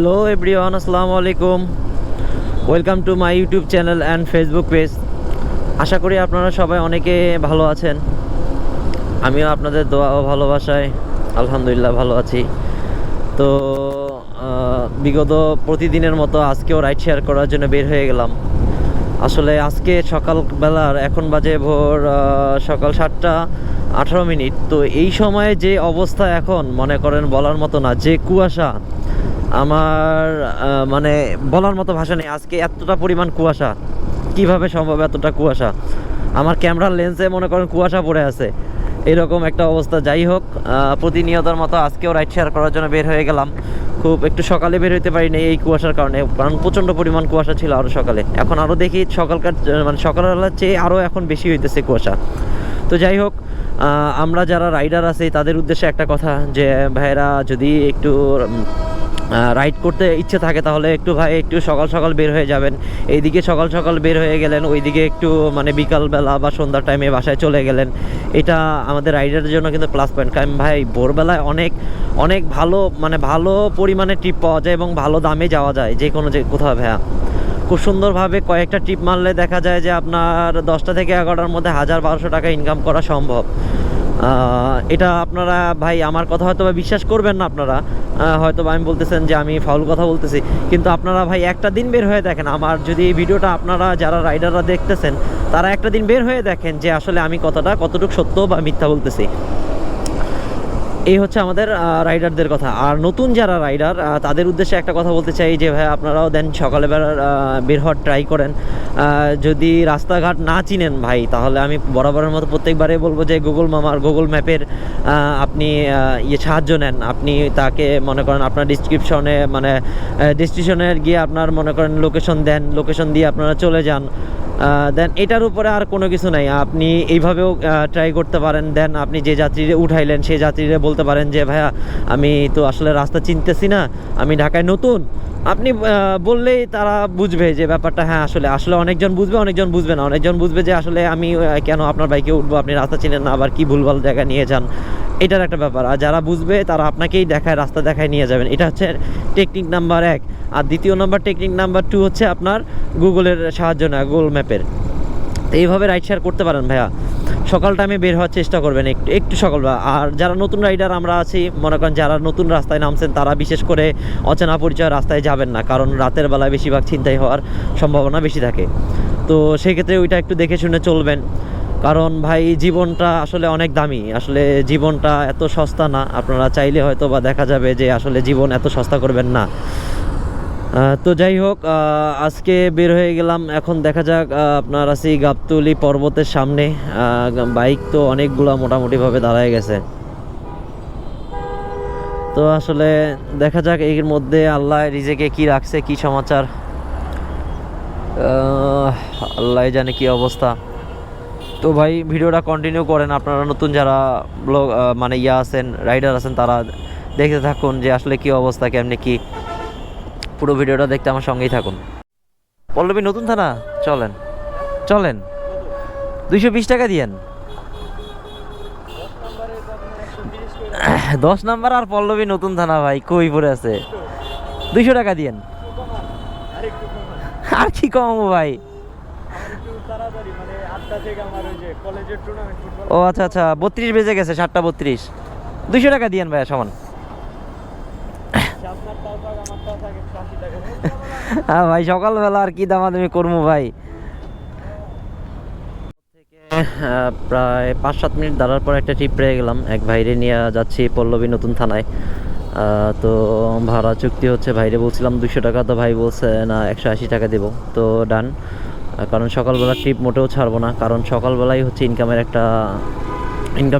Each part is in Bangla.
হ্যালো এভরিওয়ান, আসসালামু আলাইকুম। Welcome to my YouTube channel and Facebook page. আশা করি আপনারা সবাই অনেকে ভালো আছেন। আমিও আপনাদের দোয়া ও ভালোবাসায় আলহামদুলিল্লাহ ভালো আছি। তো বিগত প্রতিদিনের মতো আজকেও রাইড শেয়ার করার জন্য বের হয়ে গেলাম। আসলে আজকে সকালবেলার এখন বাজে ভোর সকাল 7টা 18 মিনিট। তো এই সময়ে যে অবস্থা এখন মনে করেন বলার মতো না, যে কুয়াশা আমার মানে বলার মতো ভাষা নেই। আজকে এতটা পরিমাণ কুয়াশা, কিভাবে সম্ভব এতটা কুয়াশা? আমার ক্যামেরার লেন্সে মনে করেন কুয়াশা পড়ে আছে, এরকম একটা অবস্থা। যাই হোক, প্রতিনিয়তার মতো আজকেও রাইড শেয়ার করার জন্য বের হয়ে গেলাম। খুব একটু সকালে বের হইতে পারিনি এই কুয়াশার কারণে, কারণ প্রচণ্ড পরিমাণ কুয়াশা ছিল আরও সকালে। এখন আরও দেখি সকালকার মানে সকালবেলার চেয়ে আরও এখন বেশি হইতেছে কুয়াশা। তো যাই হোক, আমরা যারা রাইডার আছি তাদের উদ্দেশ্যে একটা কথা, যে ভাইয়েরা যদি একটু রাইড করতে ইচ্ছে থাকে তাহলে একটু ভাই একটু সকাল সকাল বের হয়ে যাবেন। এইদিকে সকাল সকাল বের হয়ে গেলেন, ওইদিকে একটু মানে বিকালবেলা বা সন্ধ্যার টাইমে বাসায় চলে গেলেন। এটা আমাদের রাইডারের জন্য কিন্তু প্লাস পয়েন্ট। কারণ ভাই ভোরবেলায় অনেক অনেক ভালো মানে ভালো পরিমাণে ট্রিপ পাওয়া যায় এবং ভালো দামে যাওয়া যায় যে কোনো যে কোথাও। ভাইয়া খুব সুন্দরভাবে কয়েকটা ট্রিপ মারলে দেখা যায় যে আপনার 10টা থেকে 11টার মধ্যে 1000-1200 টাকা ইনকাম করা সম্ভব। এটা আপনারা ভাই আমার কথা হয়তো বা বিশ্বাস করবেন না, আপনারা হয়তো বা আমি বলতেছেন যে আমি ফাউল কথা বলতেছি, কিন্তু আপনারা ভাই একটা দিন বের হয়ে দেখেন। আমার যদি এই ভিডিওটা আপনারা যারা রাইডাররা দেখতেছেন তারা একটা দিন বের হয়ে দেখেন যে আসলে আমি কতটুকু সত্য বা মিথ্যা বলতেছি। এই হচ্ছে আমাদের রাইডারদের কথা। আর নতুন যারা রাইডার তাদের উদ্দেশ্যে একটা কথা বলতে চাই যে ভাই আপনারাও দেন সকালবেলা বের হওয়ার ট্রাই করেন। যদি রাস্তাঘাট না চিনেন ভাই, তাহলে আমি বরাবরের মতো প্রত্যেকবারে বলবো যে গুগল ম্যাপের আপনি সাহায্য নেন। আপনি তাকে মনে করেন আপনার ডিসক্রিপশনে মানে ডেস্টিনেশনে গিয়ে আপনার মনে করেন লোকেশন দেন, লোকেশন দিয়ে আপনারা চলে যান। দেন এটার উপরে আর কোনো কিছু নাই, আপনি এইভাবেও ট্রাই করতে পারেন। দেন আপনি যে যাত্রীরে উঠাইলেন সেই যাত্রীরে বলতে পারেন যে ভাইয়া আমি তো আসলে রাস্তা চিনতেছি না, আমি ঢাকায় নতুন। আপনি বললেই তারা বুঝবে যে ব্যাপারটা, হ্যাঁ আসলে আসলে অনেকজন বুঝবে, অনেকজন বুঝবে না। অনেকজন বুঝবে যে আসলে আমি কেন আপনার বাইকে উঠবো, আপনি রাস্তা চিনেন না, আবার কি ভুলভাল জায়গায় নিয়ে যান, এটার একটা ব্যাপার। আর যারা বুঝবে তারা আপনাকেই রাস্তা দেখায় নিয়ে যাবেন। এটা হচ্ছে টেকনিক নাম্বার 1। আর দ্বিতীয় নাম্বার টেকনিক নাম্বার 2 হচ্ছে আপনার গুগলের সাহায্য না, গুগল ম্যাপের। তো এইভাবে রাইড শেয়ার করতে পারেন ভাইয়া। সকাল টাইমে বের হওয়ার চেষ্টা করবেন একটু সকালবেলা। আর যারা নতুন রাইডার আমরা আছি, মনে করেন যারা নতুন রাস্তায় নামছেন তারা বিশেষ করে অচেনা পরিচয় রাস্তায় যাবেন না, কারণ রাতের বেলায় বেশিরভাগ ছিনতাই হওয়ার সম্ভাবনা বেশি থাকে। তো সেই ক্ষেত্রে ওইটা একটু দেখে শুনে চলবেন, কারণ ভাই জীবনটা আসলে অনেক দামি। আসলে জীবনটা এত সস্তা না। আপনারা চাইলে হয়তো বা দেখা যাবে যে আসলে জীবন এত সস্তা করবেন না। তো যাই হোক, আজকে বের হয়ে গেলাম। এখন দেখা যাক, আপনার আছি গাবতলী পর্বতের সামনে। বাইক তো অনেকগুলো মোটামুটিভাবে দাঁড়ায় গেছে। তো আসলে দেখা যাক এর মধ্যে আল্লাহ রিজেকে কি রাখছে, কি সমাচার আল্লাহ জানে কি অবস্থা। তো ভাই ভিডিওটা কন্টিনিউ করেন। আপনারা নতুন যারা ব্লগ মানে আছেন, রাইডার আছেন, তারা দেখতে থাকুন যে আসলে কি অবস্থা, কেমনি কি। পুরো ভিডিওটা দেখতে আমার সঙ্গেই থাকুন। পল্লবী নতুন থানা, চলেন চলেন, 220 টাকা দিয়েন। 10 নাম্বার আর পল্লবী নতুন থানা ভাই, কই পড়ে আছে? 200 টাকা দিয়েন। আর কি কমাবো ভাই? ও আচ্ছা আচ্ছা, 32 বেজে গেছে, 7টা 32। 200 টাকা দিয়েন ভাইয়া, সমান। হ্যাঁ ভাই, সকালবেলা আর কি দামাদামি করবো ভাই। প্রায় 5-7 মিনিট দাঁড়ার পর একটা ট্রিপ পেয়ে গেলাম। এক ভাইরে নিয়ে যাচ্ছি পল্লবী নতুন থানায়। তো ভাড়া চুক্তি হচ্ছে, ভাইরে বলছিলাম 200 টাকা, তো ভাই বলছে না 180 টাকা দেবো। তো ডান, কারণ সকালবেলা ট্রিপ মোটেও ছাড়বো না, কারণ সকালবেলাই হচ্ছে ইনকাম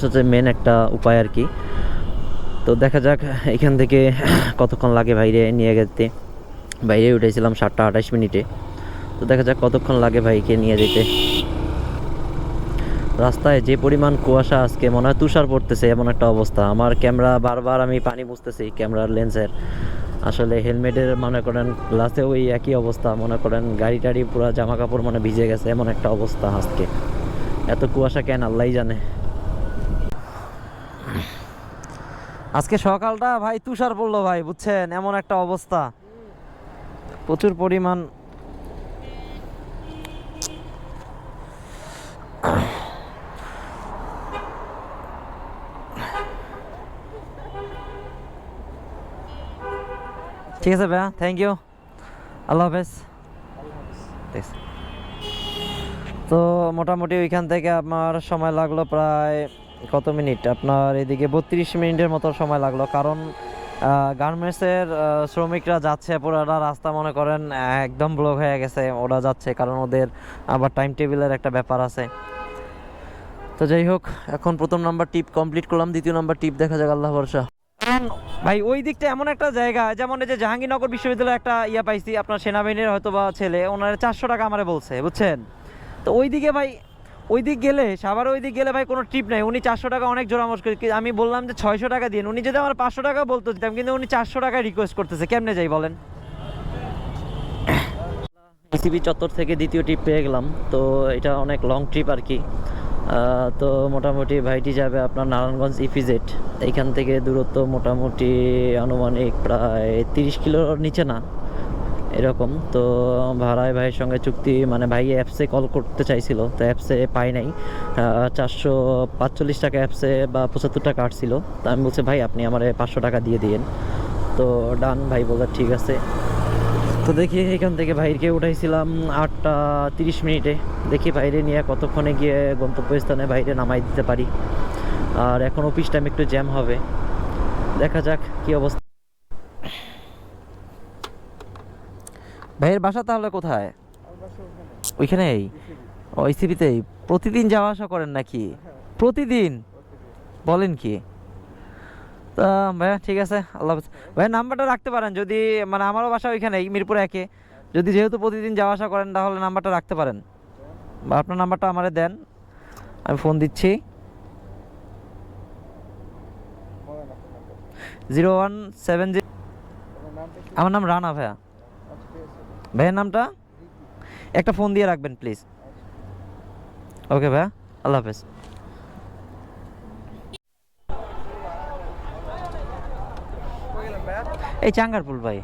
হচ্ছে মেন একটা উপায় আর কি। তো দেখা যাক এখান থেকে কতক্ষণ লাগে বাইরে নিয়ে যেতে। বাইরে উঠেছিলাম 7টা 28 মিনিটে। তো দেখা যাক কতক্ষণ লাগে ভাইকে নিয়ে যেতে। রাস্তায় যে পরিমাণ কুয়াশা, আজকে মনে হয় তুষার পড়তেছে এমন একটা অবস্থা। আমার ক্যামেরা বারবার আমি পানি মুছতেছি ক্যামেরার লেন্সের। আসলে হেলমেটের মনে করেন গ্লাসেও ওই একই অবস্থা। মনে করেন গাড়ি টাড়ি পুরো জামা কাপড় মানে ভিজে গেছে, এমন একটা অবস্থা আজকে। এত কুয়াশা কেন আল্লাহই জানে। আজকে সকালটা ভাই তুষার পড়লো ভাই, বুঝছেন, এমন একটা অবস্থা। প্রচুর পরিমাণ ঠিক আছে ভাইয়া, থ্যাংক ইউ, আল্লাহ হাফেজ। তো মোটামুটি ওইখান থেকে আমার সময় লাগলো প্রায় কত মিনিট, আপনার এদিকে 32 মিনিটের মতো সময় লাগলো। কারণ গার্মেন্টসের শ্রমিকরা যাচ্ছে, পুরোটা রাস্তা মনে করেন একদম ব্লক হয়ে গেছে, ওরা যাচ্ছে কারণ ওদের আবার টাইম টেবিলের একটা ব্যাপার আছে। তো যাই হোক, এখন প্রথম নাম্বার টিপ কমপ্লিট করলাম, দ্বিতীয় নাম্বার টিপ দেখা যাক, আল্লাহ ভরসা। ভাই ওই দিকটা এমন একটা জায়গা, যেমন এই যে জাহাঙ্গীরনগর বিশ্ববিদ্যালয়ে একটা ইয়া পাইছি, আপনার সেনাবাহিনীর হয়তো বা ছেলে, ওনার 400 টাকা আমারে বলছে, বুঝছেন। তো ওইদিকে ভাই, ওই দিক গেলে, সাভারে ওই দিক গেলে ভাই কোনো ট্রিপ নাই। উনি 400 টাকা অনেক জোড়া মুশকিল। আমি বললাম যে 600 টাকা দিন, উনি যদি আমার 500 টাকা বলতো দিতাম, কিন্তু উনি 400 টাকা রিকোয়েস্ট করতেছে, কেমনে যাই বলেন। ইসিবি চত্বর থেকে দ্বিতীয় ট্রিপ পেয়ে গেলাম। তো এটা অনেক লং ট্রিপ আর কি। তো মোটামুটি ভাইটি যাবে আপনার নারায়ণগঞ্জ ইপিজেড। এইখান থেকে দূরত্ব মোটামুটি আনুমানিক প্রায় 30 কিলোর নিচে না এরকম। তো ভাড়ায় ভাইয়ের সঙ্গে চুক্তি, মানে ভাই অ্যাপসে কল করতে চাইছিল, তো অ্যাপসে পাই নাই। 445 টাকা অ্যাপসে বা 75 টাকা আসছিল। তো আমি বলছি ভাই আপনি আমার 500 টাকা দিয়ে দিন। তো ডান, ভাই বললো ঠিক আছে। তো দেখি এখান থেকে ভাইকে উঠাইছিলাম 8টা 30 মিনিটে। দেখি বাইরে নিয়ে কতক্ষণে গিয়ে গন্তব্যস্থানে বাইরে নামাই দিতে পারি। আর এখন অফিস টাইম একটু জ্যাম হবে, দেখা যাক কি অবস্থা। ভাইয়ের বাসা তাহলে কোথায়? ওইখানেই, ওইসিবিতেই। প্রতিদিন যাওয়া আসা করেন নাকি? প্রতিদিন? বলেন কি? তা ভাইয়া ঠিক আছে, আল্লাহ হাফেজ। ভাইয়া নাম্বারটা রাখতে পারেন যদি, মানে আমারও বাসা ওইখানেই, মিরপুর 1-এ। যদি যেহেতু প্রতিদিন যাওয়া আসা করেন তাহলে নাম্বারটা রাখতে পারেন, বা আপনার নাম্বারটা আমারে দেন, আমি ফোন দিচ্ছি। 0170। আমার নাম রানা ভাইয়া। ভাইয়ের নামটা একটা ফোন দিয়ে রাখবেন প্লিজ। ওকে ভাইয়া, আল্লাহ হাফেজ। এই চাঙ্গারপুল ভাই।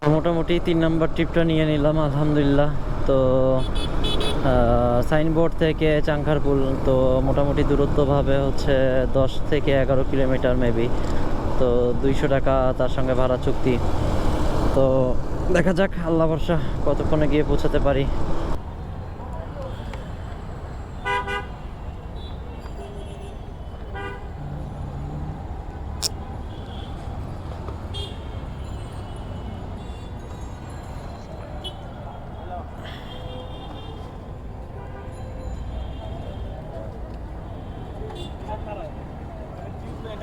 মোটামুটি 3 নাম্বার ট্রিপটা নিয়ে নিলাম আলহামদুলিল্লাহ। তো সাইনবোর্ড থেকে চাঙ্গারপুল, তো মোটামুটি দূরত্বভাবে হচ্ছে 10 থেকে 11 কিলোমিটার মেবি। তো 200 টাকা তার সঙ্গে ভাড়া চুক্তি। তো দেখা যাক, আল্লাহ ভরসা কতক্ষণে গিয়ে পৌঁছাতে পারি।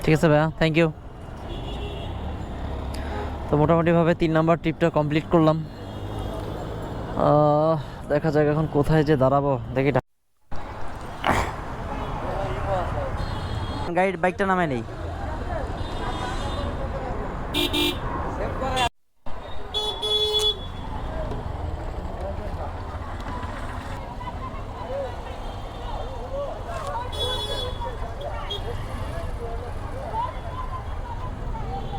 ঠিক আছে ভাইয়া, থ্যাংক ইউ। তো মোটামুটিভাবে 3 নাম্বার ট্রিপটা কমপ্লিট করলাম। দেখা যাক এখন কোথায় যে দাঁড়াবো, দেখি। গাড়ির বাইকটা নামে নেই।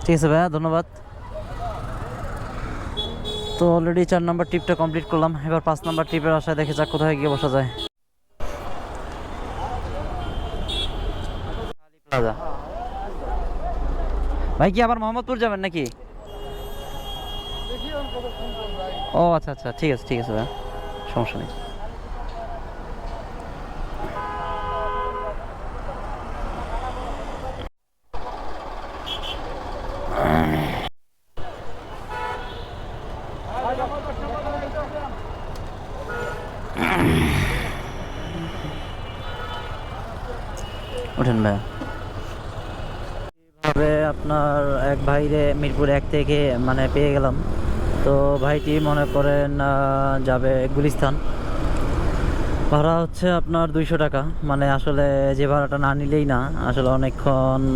ঠিক আছে ভাইয়া, ধন্যবাদ। তো অলরেডি 4 নাম্বার ট্রিপটা কমপ্লিট করলাম। এবার 5 নাম্বার ট্রিপের আশায় দেখে যাক কোথায় গিয়ে বসা যায়। ভাই কি আবার মোহাম্মদপুর যাবেন নাকি? ও আচ্ছা আচ্ছা, ঠিক আছে ঠিক আছে ভাইয়া, সমস্যা নেই। ওঠেন ভাইয়া। ভাবে আপনার এক ভাইরে মিরপুর 1 থেকে মানে পেয়ে গেলাম। তো ভাইটি মনে করেন যাবে গুলিস্তান। ভাড়া হচ্ছে আপনার 200 টাকা। মানে আসলে যে ভাড়াটা না নিলেই না, আসলে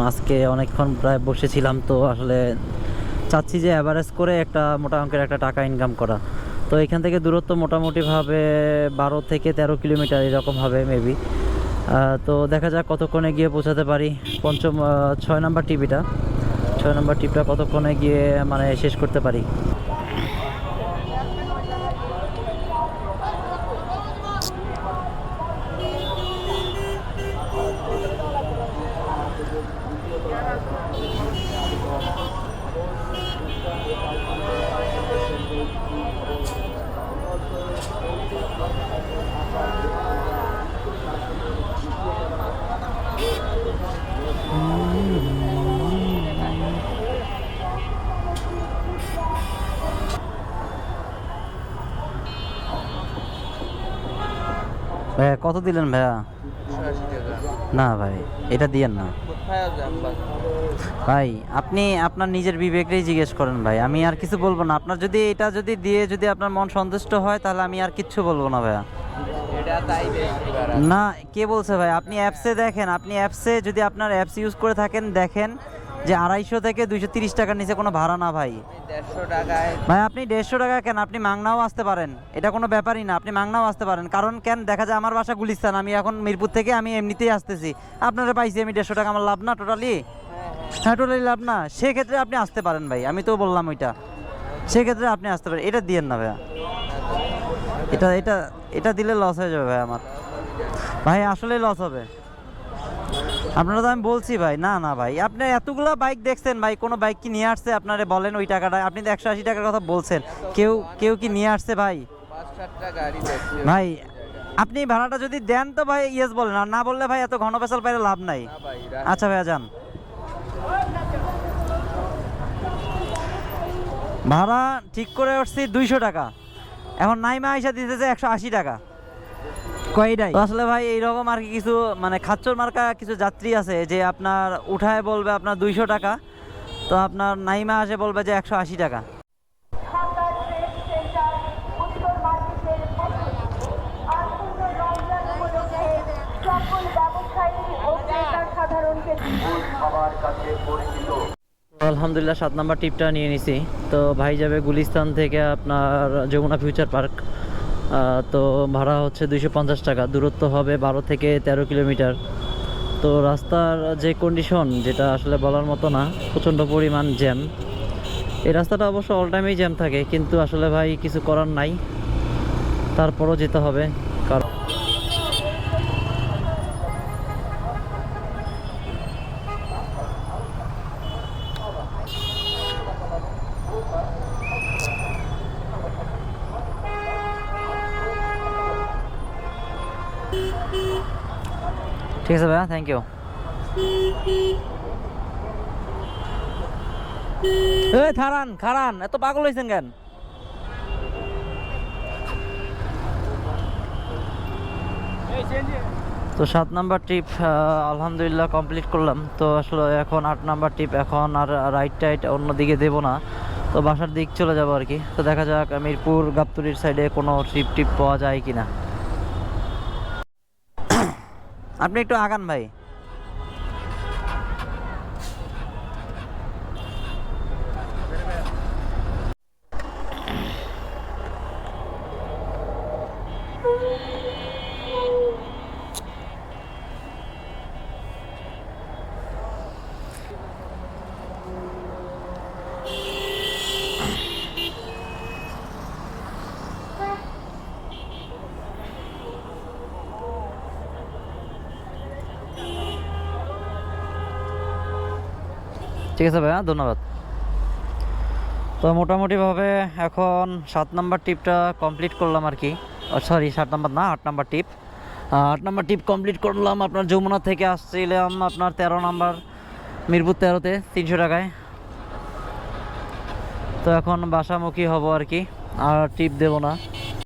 আজকে অনেকক্ষণ প্রায় বসেছিলাম। তো আসলে চাচ্ছি যে অ্যাভারেজ করে একটা মোটা অঙ্কের একটা টাকা ইনকাম করা। তো এখান থেকে দূরত্ব মোটামুটিভাবে 12 থেকে 13 কিলোমিটার এরকম হবে মেবি। তো দেখা যাক কতক্ষণে গিয়ে পৌঁছাতে পারি। 6 নাম্বার টিপ, এটা 6 নাম্বার টিপটা কতক্ষণে গিয়ে মানে শেষ করতে পারি। ভাইয়া কত দিলেন ভাইয়া? না ভাই, এটা দিয়েন না ভাই। আপনি আপনার নিজের বিবেকটাই জিজ্ঞেস করেন ভাই, আমি আর কিছু বলবো না। আপনার যদি এটা যদি দিয়ে যদি আপনার মন সন্তুষ্ট হয় তাহলে আমি আর কিচ্ছু বলবো না ভাইয়া। না, কে বলছে ভাই? আপনি অ্যাপসে দেখেন, আপনি অ্যাপসে যদি আপনার অ্যাপস ইউজ করে থাকেন দেখেন যে 250 থেকে 230 টাকার নিচে কোনো ভাড়া না ভাই। 150 টাকায় ভাই আপনি 150 টাকা কেন, আপনি মাংনাও আসতে পারেন, এটা কোনো ব্যাপারই না। আপনি মাংনাও আসতে পারেন, কারণ কেন দেখা যায় আমার বাসা গুলিস্তান, আমি এখন মিরপুর থেকে আমি এমনিতেই আসতেছি, আপনারা পাইছি আমি 150 টাকা, আমার লাভ না টোটালি? হ্যাঁ টোটালি লাভ না। সেক্ষেত্রে আপনি আসতে পারেন ভাই, আমি তো বললাম ওইটা, সেক্ষেত্রে আপনি আসতে পারেন। এটা দিয়েন না ভাইয়া, এটা এটা এটা দিলে লস হয়ে যাবে ভাই আমার। ভাই আসলেই লস হবে। আপনারা তো আমি বলছি ভাই, না না ভাই, আপনি এতগুলো বাইক দেখছেন ভাই, কোনো বাইক কি নিয়ে আসছে আপনারে বলেন? ওই টাকাটা আপনি তো 180 টাকার কথা বলছেন, কেউ কেউ কি নিয়ে আসছে ভাই? 5-7টা গাড়ি দেখছি ভাই আপনি ভাড়াটা যদি দেন তো ভাই ইয়েস বলেন, আর না বললে ভাই এত ঘন পেশাল পাইলে লাভ নাই। না ভাই। আচ্ছা ভাইয়া যান। ভাড়া ঠিক করে উঠছি 200 টাকা, এখন নাইমা আইসা দিতেছে 180 টাকা। কয়টাই তো আসলে ভাই এইরকম আর কি কিছু মানে খাচ্চর মার্কা কিছু যাত্রী আছে যে আপনার উঠায় বলবে আপনার 200 টাকা, তো আপনার নাইমা আসে বলবে যে 180 টাকা। আলহামদুলিল্লাহ 7 নাম্বার টিপটা নিয়ে নিছি। তো ভাই যাবে গুলিস্তান থেকে আপনার যমুনা ফিউচার পার্ক। তো ভাড়া হচ্ছে 250 টাকা, দূরত্ব হবে 12 থেকে 13 কিলোমিটার। তো রাস্তার যে কন্ডিশন যেটা আসলে বলার মতো না, প্রচণ্ড পরিমাণ জ্যাম। এই রাস্তাটা অবশ্য অল টাইমেই জ্যাম থাকে, কিন্তু আসলে ভাই কিছু করার নাই, তারপরও যেতে হবে কারণ ঠিক আছে ভাইয়া, থ্যাংক ইউ। খারান খারান, এত পাগল হয়েছেন কেন? তো 7 নাম্বার ট্রিপ আলহামদুলিল্লাহ কমপ্লিট করলাম। তো আসলে এখন 8 নাম্বার ট্রিপ, এখন আর রাইট টাইট অন্যদিকে দেবো না, তো বাসার দিক চলে যাবো আর কি। তো দেখা যাক মিরপুর গাবতলীর সাইডে কোনো ট্রিপ পাওয়া যায় কি না। আপনি একটু আগান ভাই। ঠিক আছে ভাইয়া, ধন্যবাদ। তো মোটামুটিভাবে এখন 7 নাম্বার টিপটা কমপ্লিট করলাম আর কি। সরি 7 নাম্বার না, 8 নাম্বার টিপ। 8 নাম্বার টিপ কমপ্লিট করলাম। আপনার যমুনা থেকে আসছিলাম আপনার 13 নাম্বার, মিরপুর 13-তে 300 টাকায়। তো এখন বাসামুখী হব আর কি, আর টিপ দেবো না।